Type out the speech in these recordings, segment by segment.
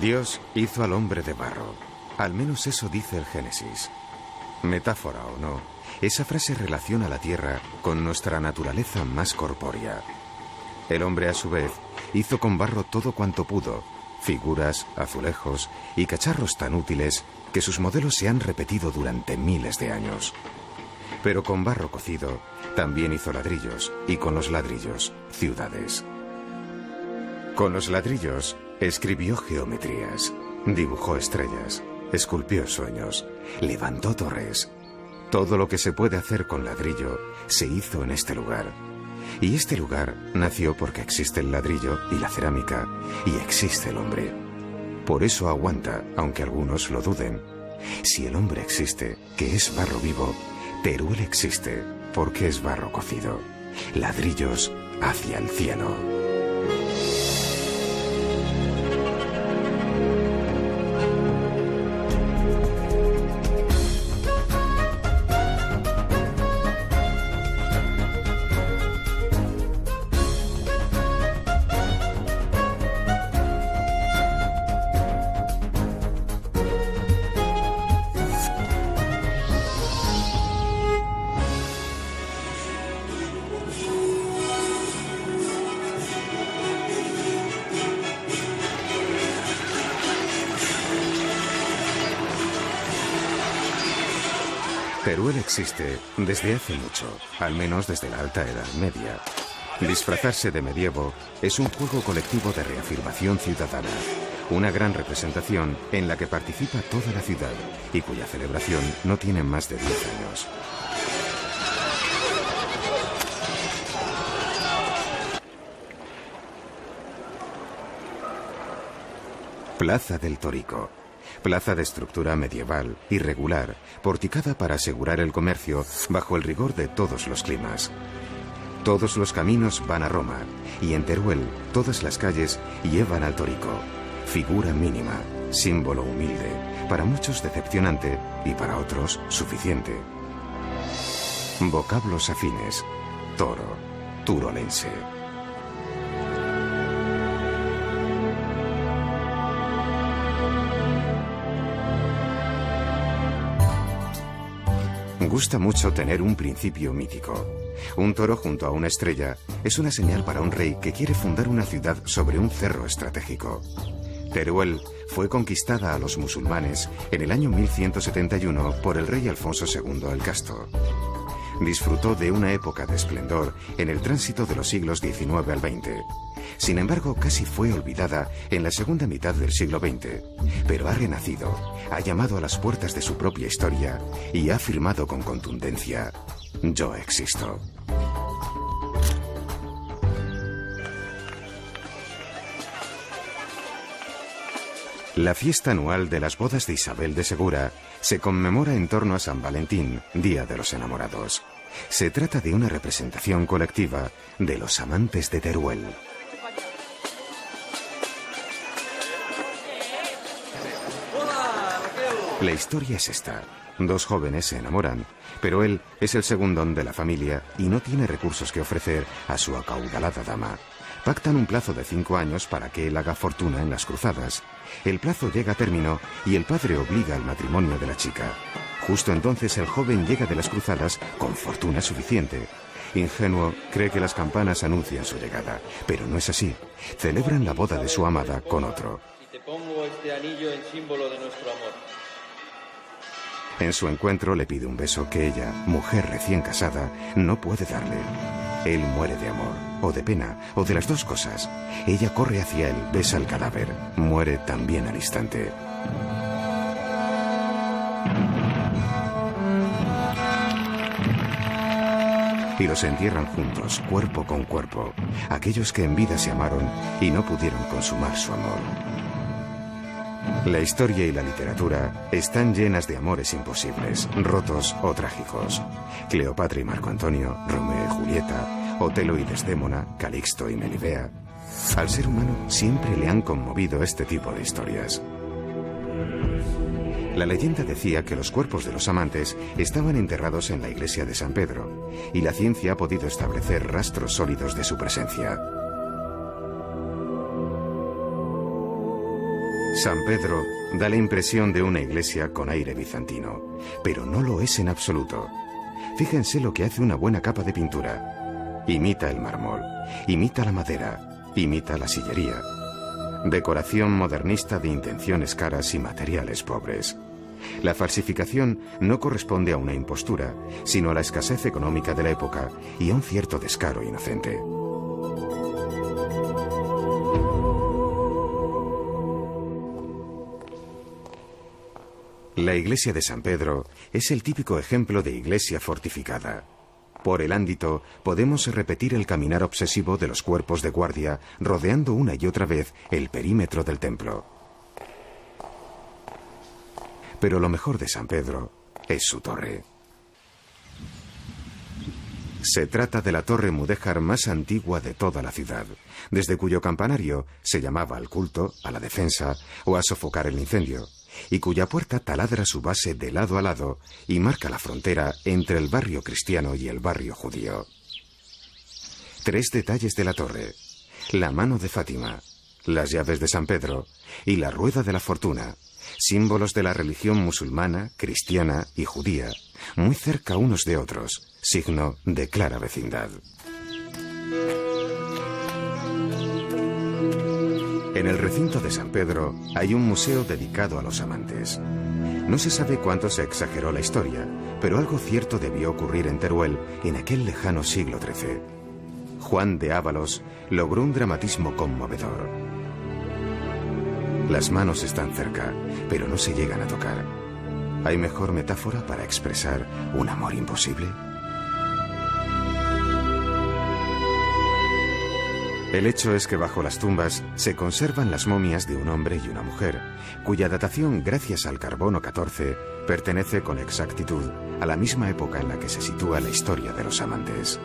Dios hizo al hombre de barro. Al menos eso dice el Génesis. Metáfora o no, esa frase relaciona la tierra con nuestra naturaleza más corpórea. El hombre, a su vez, hizo con barro todo cuanto pudo, figuras, azulejos y cacharros tan útiles que sus modelos se han repetido durante miles de años. Pero con barro cocido también hizo ladrillos, y con los ladrillos, ciudades. Con los ladrillos escribió geometrías, dibujó estrellas, esculpió sueños, levantó torres. Todo lo que se puede hacer con ladrillo se hizo en este lugar. Y este lugar nació porque existe el ladrillo y la cerámica, y existe el hombre. Por eso aguanta, aunque algunos lo duden. Si el hombre existe, que es barro vivo, Teruel existe, porque es barro cocido. Ladrillos hacia el cielo. Teruel existe desde hace mucho, al menos desde la Alta Edad Media. Disfrazarse de medievo es un juego colectivo de reafirmación ciudadana, una gran representación en la que participa toda la ciudad y cuya celebración no tiene más de 10 años. Plaza del Torico. Plaza de estructura medieval, irregular, porticada para asegurar el comercio bajo el rigor de todos los climas. Todos los caminos van a Roma, y en Teruel todas las calles llevan al Torico. Figura mínima, símbolo humilde, para muchos decepcionante y para otros suficiente. Vocablos afines. Toro, turolense. Gusta mucho tener un principio mítico. Un toro junto a una estrella es una señal para un rey que quiere fundar una ciudad sobre un cerro estratégico. Teruel fue conquistada a los musulmanes en el año 1171 por el rey Alfonso II el Casto. Disfrutó de una época de esplendor en el tránsito de los siglos XIX al XX. Sin embargo, casi fue olvidada en la segunda mitad del siglo XX, pero ha renacido, ha llamado a las puertas de su propia historia y ha afirmado con contundencia: yo existo. La fiesta anual de las bodas de Isabel de Segura se conmemora en torno a San Valentín, Día de los Enamorados. Se trata de una representación colectiva de los amantes de Teruel. La historia es esta. Dos jóvenes se enamoran, pero él es el segundón de la familia y no tiene recursos que ofrecer a su acaudalada dama. Pactan un plazo de 5 años para que él haga fortuna en las cruzadas. El plazo llega a término y el padre obliga al matrimonio de la chica. Justo entonces el joven llega de las cruzadas con fortuna suficiente. Ingenuo, cree que las campanas anuncian su llegada, pero no es así. Celebran la boda de su amada con otro. Te pongo este anillo en símbolo de nuestro amor. En su encuentro le pide un beso que ella, mujer recién casada, no puede darle. Él muere de amor, o de pena, o de las dos cosas. Ella corre hacia él, besa el cadáver, muere también al instante. Y los entierran juntos, cuerpo con cuerpo, aquellos que en vida se amaron y no pudieron consumar su amor. La historia y la literatura están llenas de amores imposibles, rotos o trágicos. Cleopatra y Marco Antonio, Romeo y Julieta, Otelo y Desdémona, Calixto y Melibea. Al ser humano siempre le han conmovido este tipo de historias. La leyenda decía que los cuerpos de los amantes estaban enterrados en la iglesia de San Pedro, y la ciencia ha podido establecer rastros sólidos de su presencia. San Pedro da la impresión de una iglesia con aire bizantino, pero no lo es en absoluto. Fíjense lo que hace una buena capa de pintura. Imita el mármol, imita la madera, imita la sillería. Decoración modernista de intenciones caras y materiales pobres. La falsificación no corresponde a una impostura, sino a la escasez económica de la época y a un cierto descaro inocente. La iglesia de San Pedro es el típico ejemplo de iglesia fortificada. Por el ámbito podemos repetir el caminar obsesivo de los cuerpos de guardia rodeando una y otra vez el perímetro del templo. Pero lo mejor de San Pedro es su torre. Se trata de la torre mudéjar más antigua de toda la ciudad, desde cuyo campanario se llamaba al culto, a la defensa o a sofocar el incendio, y cuya puerta taladra su base de lado a lado y marca la frontera entre el barrio cristiano y el barrio judío. 3 detalles de la torre: la mano de Fátima, las llaves de San Pedro y la rueda de la fortuna, símbolos de la religión musulmana, cristiana y judía, muy cerca unos de otros, signo de clara vecindad. En el recinto de San Pedro hay un museo dedicado a los amantes. No se sabe cuánto se exageró la historia, pero algo cierto debió ocurrir en Teruel en aquel lejano siglo XIII. Juan de Ávalos logró un dramatismo conmovedor. Las manos están cerca, pero no se llegan a tocar. ¿Hay mejor metáfora para expresar un amor imposible? El hecho es que bajo las tumbas se conservan las momias de un hombre y una mujer, cuya datación, gracias al carbono 14, pertenece con exactitud a la misma época en la que se sitúa la historia de los amantes.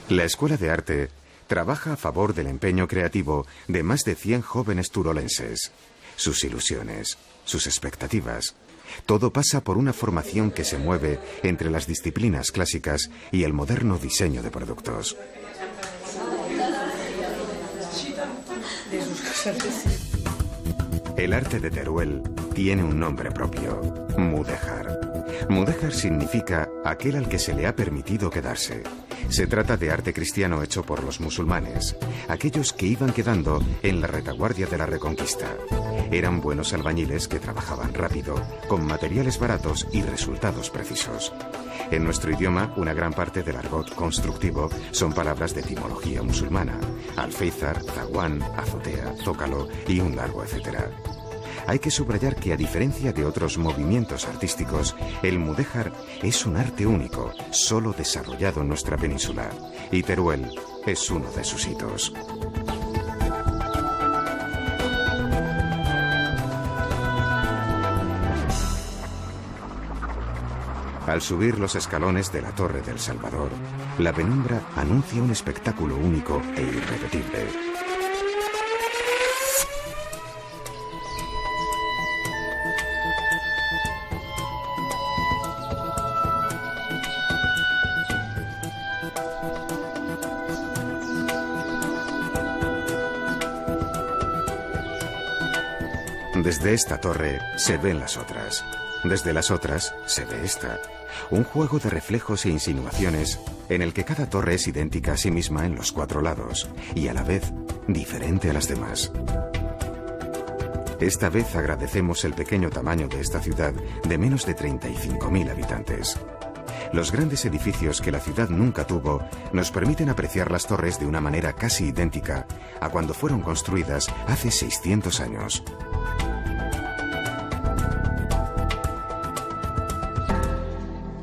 La Escuela de Arte trabaja a favor del empeño creativo de más de 100 jóvenes turolenses. Sus ilusiones, sus expectativas. Todo pasa por una formación que se mueve entre las disciplinas clásicas y el moderno diseño de productos. El arte de Teruel tiene un nombre propio: mudéjar. Mudéjar significa aquel al que se le ha permitido quedarse. Se trata de arte cristiano hecho por los musulmanes, aquellos que iban quedando en la retaguardia de la Reconquista. Eran buenos albañiles que trabajaban rápido, con materiales baratos y resultados precisos. En nuestro idioma, una gran parte del argot constructivo son palabras de etimología musulmana: alféizar, zaguán, azotea, zócalo y un largo etcétera. Hay que subrayar que, a diferencia de otros movimientos artísticos, el mudéjar es un arte único, solo desarrollado en nuestra península, y Teruel es uno de sus hitos. Al subir los escalones de la Torre del Salvador, la penumbra anuncia un espectáculo único e irrepetible. Desde esta torre se ven las otras. Desde las otras se ve esta. Un juego de reflejos e insinuaciones en el que cada torre es idéntica a sí misma en los 4 lados y a la vez diferente a las demás. Esta vez agradecemos el pequeño tamaño de esta ciudad de menos de 35.000 habitantes. Los grandes edificios que la ciudad nunca tuvo nos permiten apreciar las torres de una manera casi idéntica a cuando fueron construidas hace 600 años.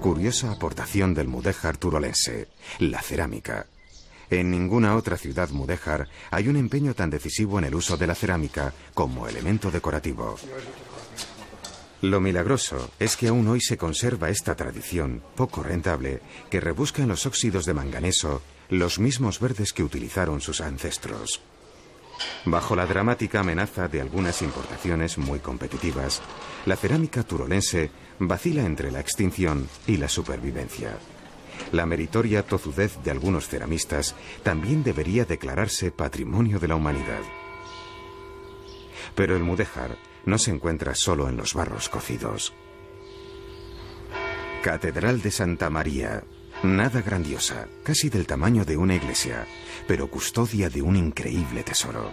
Curiosa aportación del mudéjar turolense, la cerámica. En ninguna otra ciudad mudéjar hay un empeño tan decisivo en el uso de la cerámica como elemento decorativo. Lo milagroso es que aún hoy se conserva esta tradición, poco rentable, que rebusca en los óxidos de manganeso los mismos verdes que utilizaron sus ancestros. Bajo la dramática amenaza de algunas importaciones muy competitivas, la cerámica turolense vacila entre la extinción y la supervivencia. La meritoria tozudez de algunos ceramistas también debería declararse Patrimonio de la Humanidad. Pero el mudéjar no se encuentra solo en los barros cocidos. Catedral de Santa María. Nada grandiosa, casi del tamaño de una iglesia, pero custodia de un increíble tesoro.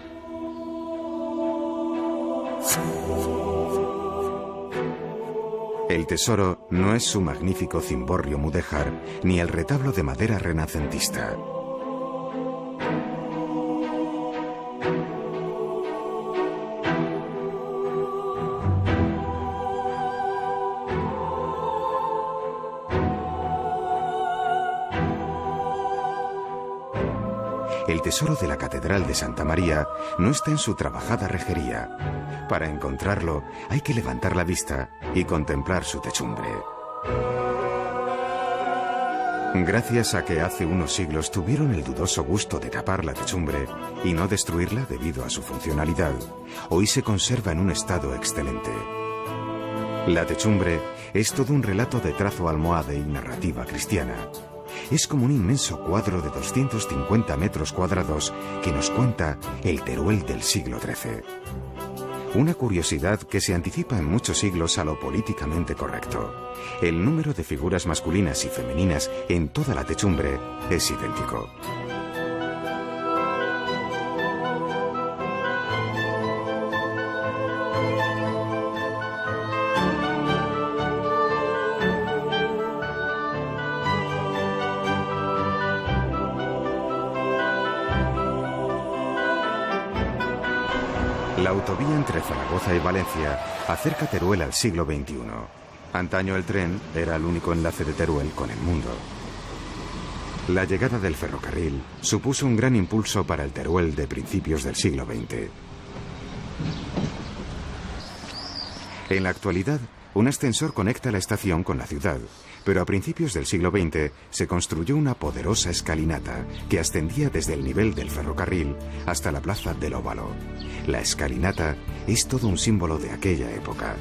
El tesoro no es su magnífico cimborrio mudéjar ni el retablo de madera renacentista. El tesoro de la Catedral de Santa María no está en su trabajada rejería. Para encontrarlo hay que levantar la vista y contemplar su techumbre. Gracias a que hace unos siglos tuvieron el dudoso gusto de tapar la techumbre y no destruirla debido a su funcionalidad, hoy se conserva en un estado excelente. La techumbre es todo un relato de trazo almohade y narrativa cristiana. Es como un inmenso cuadro de 250 metros cuadrados que nos cuenta el Teruel del siglo XIII. Una curiosidad que se anticipa en muchos siglos a lo políticamente correcto. El número de figuras masculinas y femeninas en toda la techumbre es idéntico. La autovía entre Zaragoza y Valencia acerca Teruel al siglo XXI. Antaño el tren era el único enlace de Teruel con el mundo. La llegada del ferrocarril supuso un gran impulso para el Teruel de principios del siglo XX. En la actualidad, un ascensor conecta la estación con la ciudad, pero a principios del siglo XX se construyó una poderosa escalinata que ascendía desde el nivel del ferrocarril hasta la plaza del Óvalo. La escalinata es todo un símbolo de aquella época.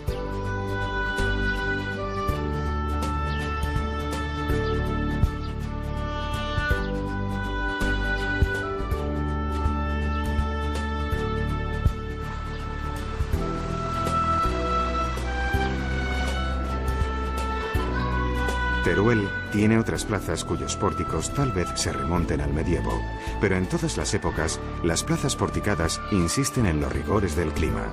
Teruel tiene otras plazas cuyos pórticos tal vez se remonten al medievo, pero en todas las épocas las plazas porticadas insisten en los rigores del clima.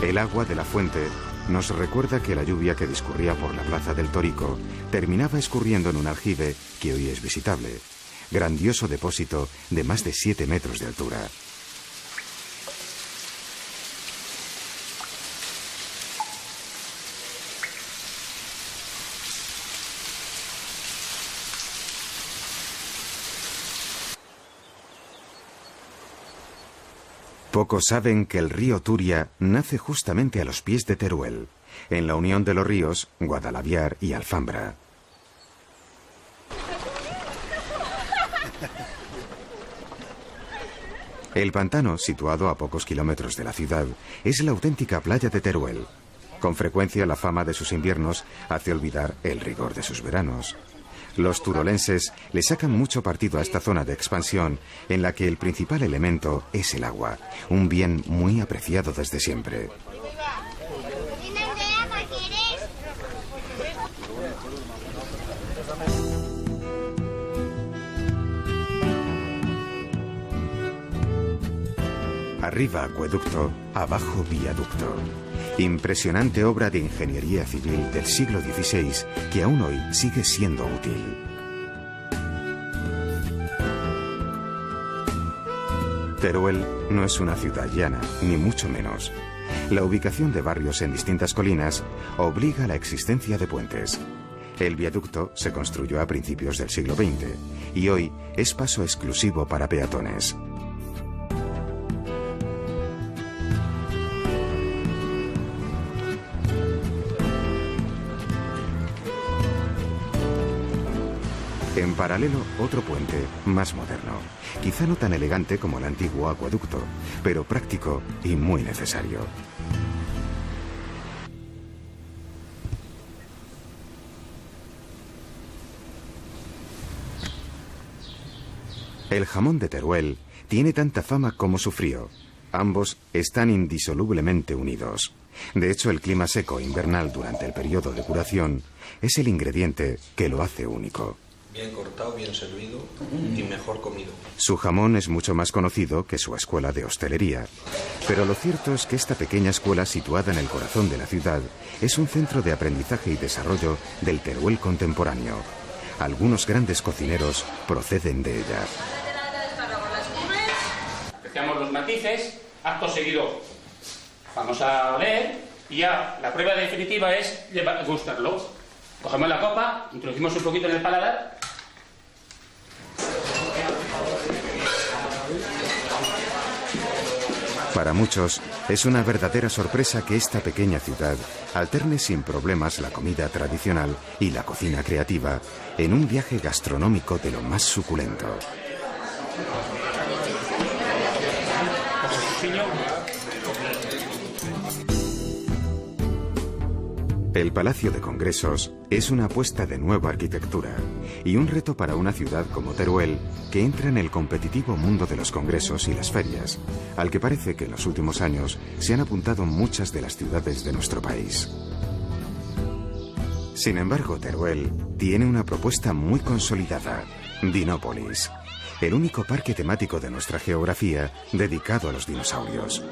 El agua de la fuente nos recuerda que la lluvia que discurría por la plaza del Torico terminaba escurriendo en un aljibe que hoy es visitable, grandioso depósito de más de 7 metros de altura. Pocos saben que el río Turia nace justamente a los pies de Teruel, en la unión de los ríos Guadalaviar y Alfambra. El pantano, situado a pocos kilómetros de la ciudad, es la auténtica playa de Teruel. Con frecuencia la fama de sus inviernos hace olvidar el rigor de sus veranos. Los turolenses le sacan mucho partido a esta zona de expansión en la que el principal elemento es el agua, un bien muy apreciado desde siempre. Arriba acueducto, abajo viaducto. Impresionante obra de ingeniería civil del siglo XVI que aún hoy sigue siendo útil. Teruel no es una ciudad llana, ni mucho menos. La ubicación de barrios en distintas colinas obliga a la existencia de puentes. El viaducto se construyó a principios del siglo XX y hoy es paso exclusivo para peatones. En paralelo, otro puente, más moderno. Quizá no tan elegante como el antiguo acueducto, pero práctico y muy necesario. El jamón de Teruel tiene tanta fama como su frío. Ambos están indisolublemente unidos. De hecho, el clima seco invernal durante el periodo de curación es el ingrediente que lo hace único. Bien cortado, bien servido y mejor comido. Su jamón es mucho más conocido que su escuela de hostelería. Pero lo cierto es que esta pequeña escuela situada en el corazón de la ciudad es un centro de aprendizaje y desarrollo del Teruel contemporáneo. Algunos grandes cocineros proceden de ella. Apreciamos los matices, acto seguido vamos a oler y ya la prueba definitiva es gustarlo. Cogemos la copa, introducimos un poquito en el paladar. Para muchos es una verdadera sorpresa que esta pequeña ciudad alterne sin problemas la comida tradicional y la cocina creativa en un viaje gastronómico de lo más suculento. El Palacio de Congresos es una apuesta de nueva arquitectura y un reto para una ciudad como Teruel que entra en el competitivo mundo de los congresos y las ferias, al que parece que en los últimos años se han apuntado muchas de las ciudades de nuestro país. Sin embargo, Teruel tiene una propuesta muy consolidada: Dinópolis, el único parque temático de nuestra geografía dedicado a los dinosaurios.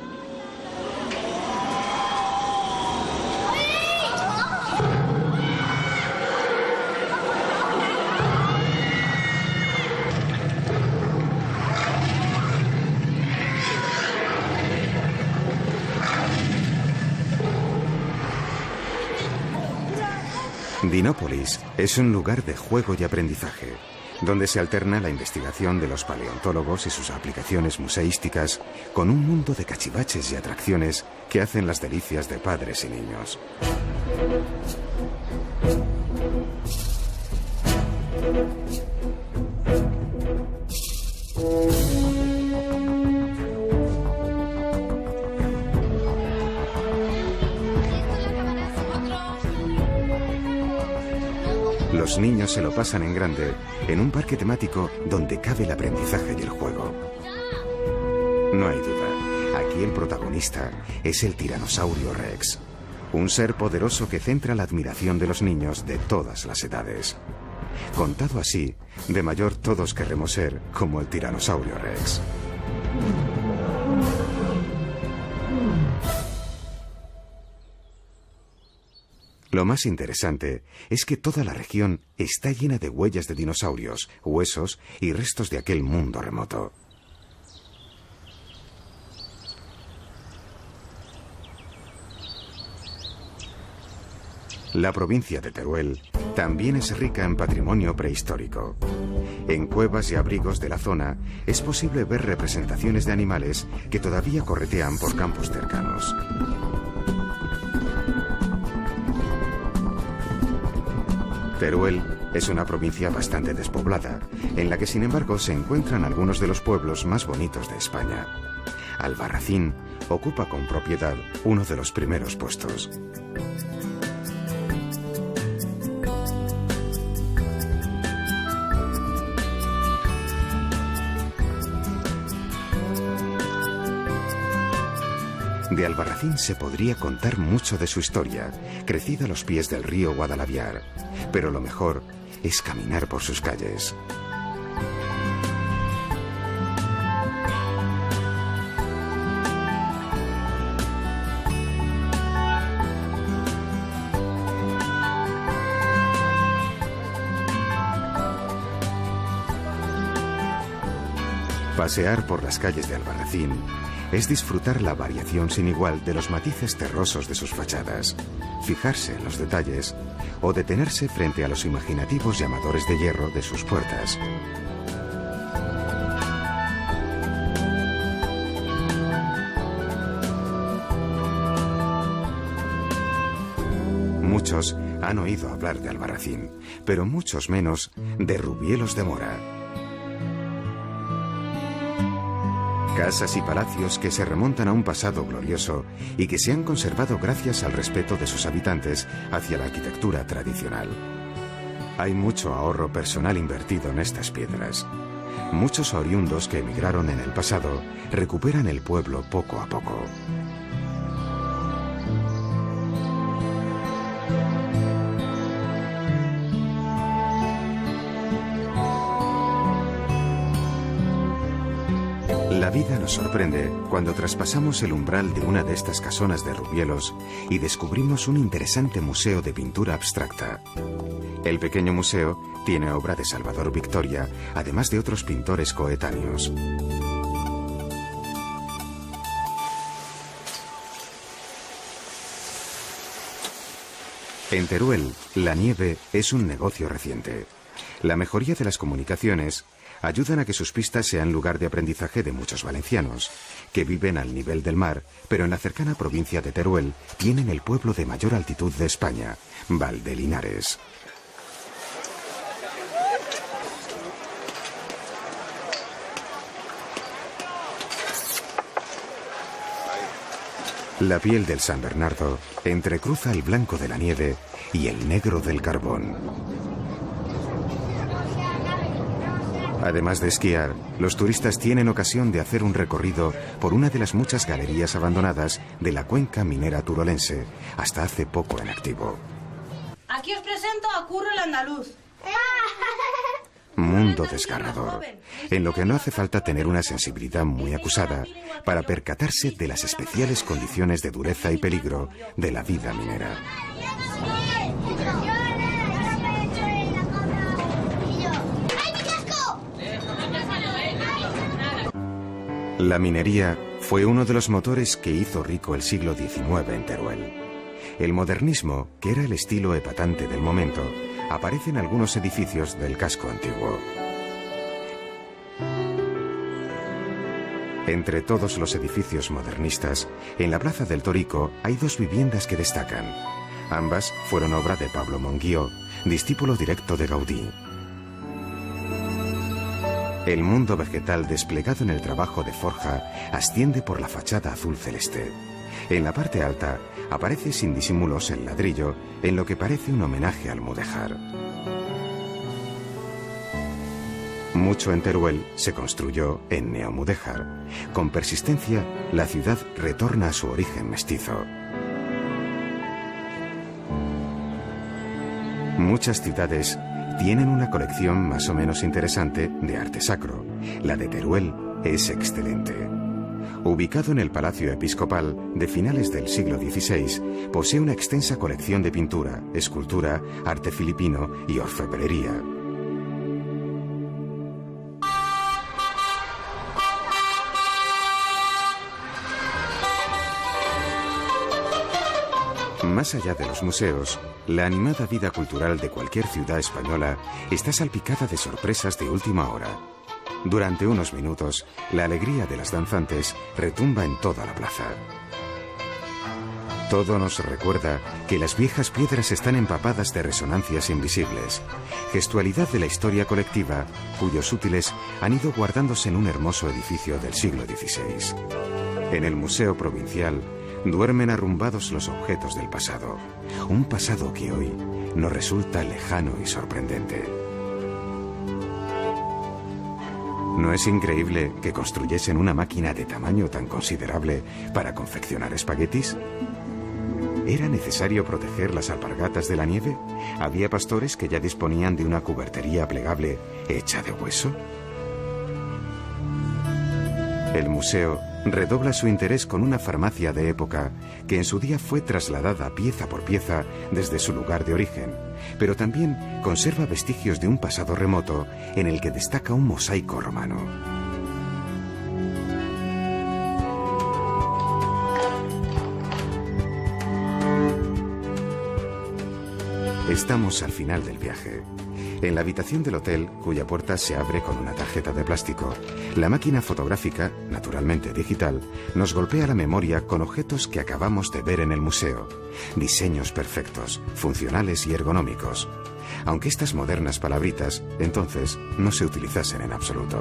Dinópolis es un lugar de juego y aprendizaje, donde se alterna la investigación de los paleontólogos y sus aplicaciones museísticas con un mundo de cachivaches y atracciones que hacen las delicias de padres y niños. Los niños se lo pasan en grande en un parque temático donde cabe el aprendizaje y el juego. No hay duda, aquí el protagonista es el Tiranosaurio Rex, un ser poderoso que centra la admiración de los niños de todas las edades. Contado así, de mayor todos querremos ser como el Tiranosaurio Rex. Lo más interesante es que toda la región está llena de huellas de dinosaurios, huesos y restos de aquel mundo remoto. La provincia de Teruel también es rica en patrimonio prehistórico. En cuevas y abrigos de la zona es posible ver representaciones de animales que todavía corretean por campos cercanos. Teruel es una provincia bastante despoblada, en la que sin embargo se encuentran algunos de los pueblos más bonitos de España. Albarracín ocupa con propiedad uno de los primeros puestos. De Albarracín se podría contar mucho de su historia, crecida a los pies del río Guadalaviar, pero lo mejor es caminar por sus calles. Pasear por las calles de Albarracín es disfrutar la variación sin igual de los matices terrosos de sus fachadas, fijarse en los detalles o detenerse frente a los imaginativos llamadores de hierro de sus puertas. Muchos Han oído hablar de Albarracín, pero muchos menos de Rubielos de Mora. Casas y palacios que se remontan a un pasado glorioso y que se han conservado gracias al respeto de sus habitantes hacia la arquitectura tradicional. Hay mucho ahorro personal invertido en estas piedras. Muchos oriundos que emigraron en el pasado recuperan el pueblo poco a poco. La vida nos sorprende cuando traspasamos el umbral de una de estas casonas de Rubielos y descubrimos un interesante museo de pintura abstracta. El pequeño museo tiene obra de Salvador Victoria, además de otros pintores coetáneos. En Teruel, la nieve es un negocio reciente. La mejoría de las comunicaciones ayudan a que sus pistas sean lugar de aprendizaje de muchos valencianos, que viven al nivel del mar, pero en la cercana provincia de Teruel tienen el pueblo de mayor altitud de España, Valdelinares. La piel del San Bernardo entrecruza el blanco de la nieve y el negro del carbón. Además de esquiar, los turistas tienen ocasión de hacer un recorrido por una de las muchas galerías abandonadas de la cuenca minera turolense, hasta hace poco en activo. Aquí os presento a Curro el Andaluz. Mundo desgarrador, en lo que no hace falta tener una sensibilidad muy acusada para percatarse de las especiales condiciones de dureza y peligro de la vida minera. La minería fue uno de los motores que hizo rico el siglo XIX en Teruel. El modernismo, que era el estilo epatante del momento, aparece en algunos edificios del casco antiguo. Entre todos los edificios modernistas, en la Plaza del Torico hay dos viviendas que destacan. Ambas fueron obra de Pablo Monguió, discípulo directo de Gaudí. El mundo vegetal desplegado en el trabajo de forja asciende por la fachada azul celeste. En la parte alta aparece sin disimulos el ladrillo, en lo que parece un homenaje al mudéjar. Mucho en Teruel se construyó en neomudéjar. Con persistencia, la ciudad retorna a su origen mestizo. Muchas ciudades tienen una colección más o menos interesante de arte sacro. La de Teruel es excelente. Ubicado en el Palacio Episcopal de finales del siglo XVI, posee una extensa colección de pintura, escultura, arte filipino y orfebrería. Más allá de los museos, la animada vida cultural de cualquier ciudad española está salpicada de sorpresas de última hora. Durante unos minutos, la alegría de las danzantes retumba en toda la plaza. Todo nos recuerda que las viejas piedras están empapadas de resonancias invisibles, gestualidad de la historia colectiva, cuyos útiles han ido guardándose en un hermoso edificio del siglo XVI. En el Museo Provincial duermen arrumbados los objetos del pasado, un pasado que hoy nos resulta lejano y sorprendente. ¿No es increíble que construyesen una máquina de tamaño tan considerable para confeccionar espaguetis? ¿Era necesario proteger las alpargatas de la nieve? ¿Había pastores que ya disponían de una cubertería plegable hecha de hueso? El museo redobla su interés con una farmacia de época que en su día fue trasladada pieza por pieza desde su lugar de origen, pero también conserva vestigios de un pasado remoto en el que destaca un mosaico romano. Estamos al final del viaje. En la habitación del hotel, cuya puerta se abre con una tarjeta de plástico, la máquina fotográfica, naturalmente digital, nos golpea la memoria con objetos que acabamos de ver en el museo. Diseños perfectos, funcionales y ergonómicos. Aunque estas modernas palabritas, entonces, no se utilizasen en absoluto.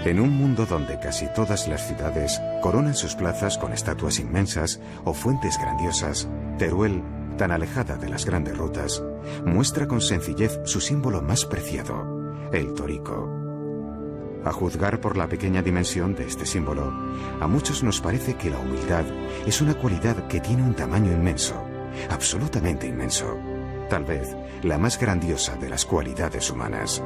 En un mundo donde casi todas las ciudades coronan sus plazas con estatuas inmensas o fuentes grandiosas, Teruel, tan alejada de las grandes rutas, muestra con sencillez su símbolo más preciado, el torico. A juzgar por la pequeña dimensión de este símbolo, a muchos nos parece que la humildad es una cualidad que tiene un tamaño inmenso, absolutamente inmenso, tal vez la más grandiosa de las cualidades humanas.